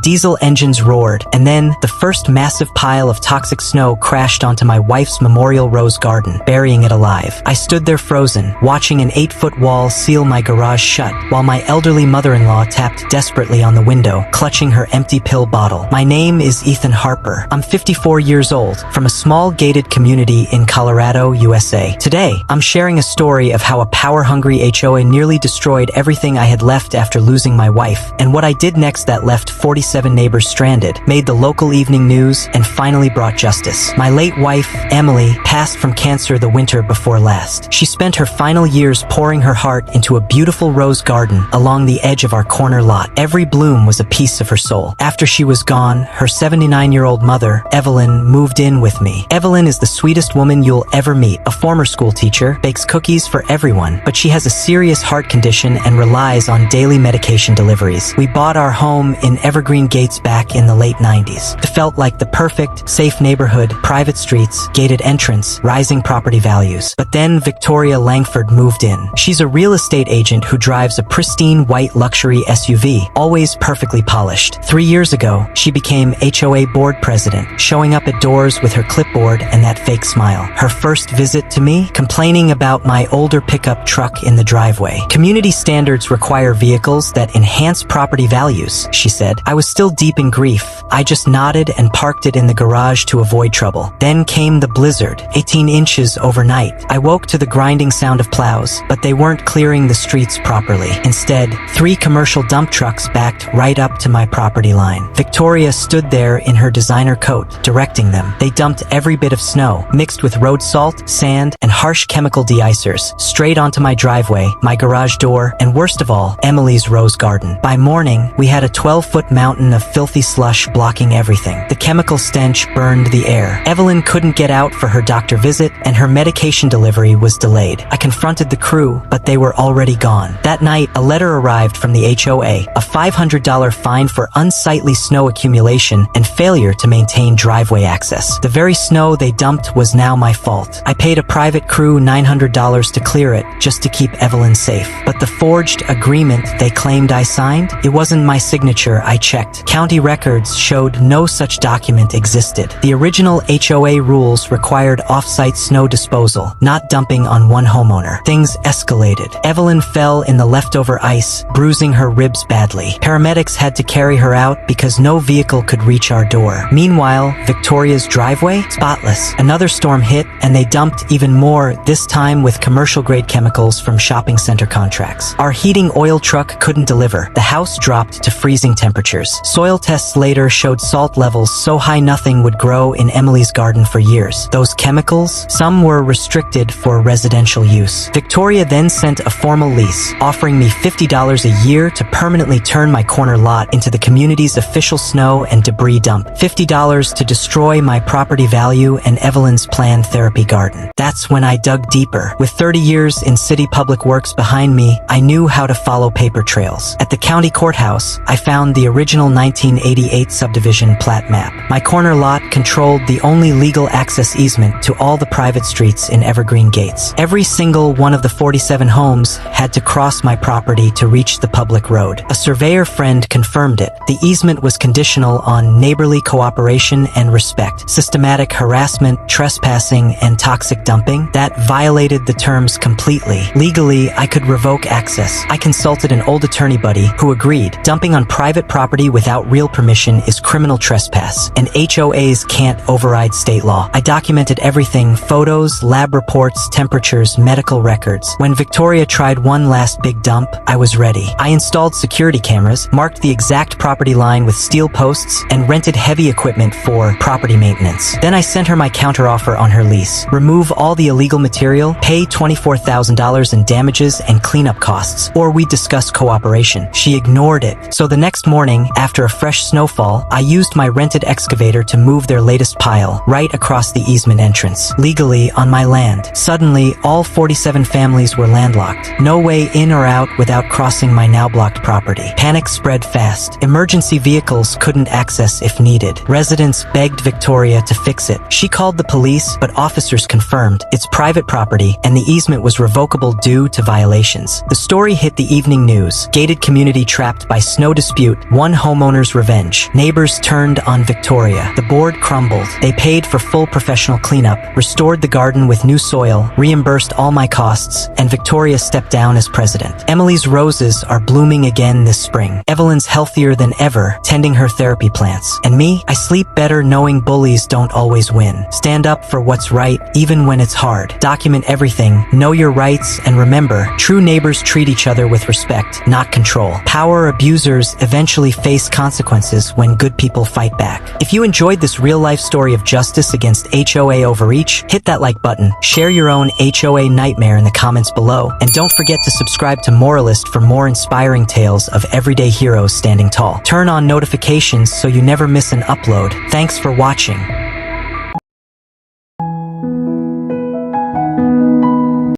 diesel engines roared, and then the first massive pile of toxic snow crashed onto my wife's memorial rose garden, burying it alive. I stood there frozen, watching an 8-foot wall seal my garage shut, while my elderly mother-in-law tapped desperately on the window, clutching her empty pill bottle. My name is Ethan Harper. I'm 54 years old, from a small gated community in Colorado, USA. Today, I'm sharing a story of how a power-hungry HOA nearly destroyed everything I had left after losing my wife, and what I did next that left 47 neighbors stranded, made the local evening news, and finally brought justice. My late wife, Emily, passed from cancer the winter before last. She spent her final years pouring her heart into a beautiful rose garden along the edge of our corner lot. Every bloom was a piece of her soul. After she was gone, her 79-year-old mother, Evelyn, moved in with me. Evelyn is the sweetest woman you'll ever meet. A former school teacher, bakes cookies for everyone, but she has a serious heart condition and relies on daily medication deliveries. We bought our home in Evergreen Gates back in the late 90s. It felt like the perfect, safe neighborhood, private streets, gated entrance, rising property values. But then Victoria Langford moved in. She's a real estate agent who drives a pristine white luxury SUV, always perfectly polished. 3 years ago, she became HOA board president, showing up at doors with her clipboard and that fake smile. Her first visit to me, complaining about my older pickup truck in the driveway. Community standards require vehicles that enhance property values, she said. I was still deep in grief. I just nodded and parked it in the garage to avoid trouble. Then came the blizzard, 18 inches overnight. I woke to the grinding sound of plows, but they weren't clearing the streets properly. Instead, 3 commercial dump trucks backed right up to my property line. Victoria stood there in her designer coat, directing them. They dumped every bit of snow, mixed with road salt, sand, and harsh chemical de-icers, straight onto my driveway, my garage door, and worst of all, Emily's rose garden. By morning, we had a 12-foot mountain of filthy slush blocking everything. The chemical stench burned the air. Evelyn couldn't get out for her doctor visit, and her medication delivery was delayed. I confronted the crew, but they were already gone. That night, a letter arrived from the HOA, a $500 fine for unsightly snow accumulation and failure to maintain driveway access. The very snow they dumped was now my fault. I paid a private crew $900 to clear it, just to keep Evelyn safe. But the forged agreement they claimed I signed? It wasn't my signature. I checked. County records showed no such document existed. The original HOA rules required off-site snow disposal, not dumping on one homeowner. Things escalated. Evelyn fell in the leftover ice, bruising her ribs badly. Paramedics had to carry her out because no vehicle could reach our door. Meanwhile, Victoria's driveway? Spotless. Another storm hit, and they dumped even more, this time with commercial-grade chemicals from shopping center contracts. Our heating oil truck couldn't deliver. The house dropped to freezing temperatures. Soil tests later showed salt levels so high nothing would grow in Emily's garden for years. Those chemicals? Some were restricted for residential use. Victoria then sent a formal lease, offering me $50 a year to permanently turn my corner lot into the community's official snow and debris dump. $50 to destroy my property value and Evelyn's planned therapy garden. That's when I dug deeper. With 30 years in city public works behind me, I knew how to follow paper trails. At the county courthouse, I found the original 1988 subdivision plat map. My corner lot controlled the only legal access easement to all the private streets in Evergreen Gates. Every single one of the 47 homes had to cross my property to reach the public road. A surveyor friend confirmed it. The easement was conditional on neighborly cooperation and respect. Systematic harassment, trespassing, and toxic dumping, that violated the terms completely. Legally, I could revoke access. I consulted an old attorney buddy who agreed. Dumping on private property without real permission is criminal trespass, and HOAs can't override state law. I documented everything: photos, lab reports, temperatures, medical records. When Victoria tried one last big dump, I was ready. I installed security cameras, marked the exact property line with steel posts, and rented heavy equipment for property maintenance. Then I sent her my counteroffer on her lease. Remove all the illegal material, pay $24,000 in damages and cleanup costs, or we discuss cooperation. She ignored it. So the next morning, after a fresh snowfall, I used my rented excavator to move their latest pile right across the easement entrance, legally on my land. Suddenly, all 47 families were landlocked. No way in or out without crossing my now blocked property. Panic spread fast. Emergency vehicles couldn't access if needed. Residents begged Victoria to fix it. She called the police, but officers confirmed it's private property and the easement was revocable due to violations. The story hit the evening news. Gated community trapped by snow dispute. One home homeowner's revenge. Neighbors turned on Victoria. The board crumbled. They paid for full professional cleanup, restored the garden with new soil, reimbursed all my costs, and Victoria stepped down as president. Emily's roses are blooming again this spring. Evelyn's healthier than ever, tending her therapy plants. And me, I sleep better knowing bullies don't always win. Stand up for what's right, even when it's hard. Document everything, know your rights, and remember, true neighbors treat each other with respect, not control. Power abusers eventually face consequences when good people fight back. If you enjoyed this real-life story of justice against HOA overreach, hit that like button, share your own HOA nightmare in the comments below, and don't forget to subscribe to Moralist for more inspiring tales of everyday heroes standing tall. Turn on notifications so you never miss an upload. Thanks for watching.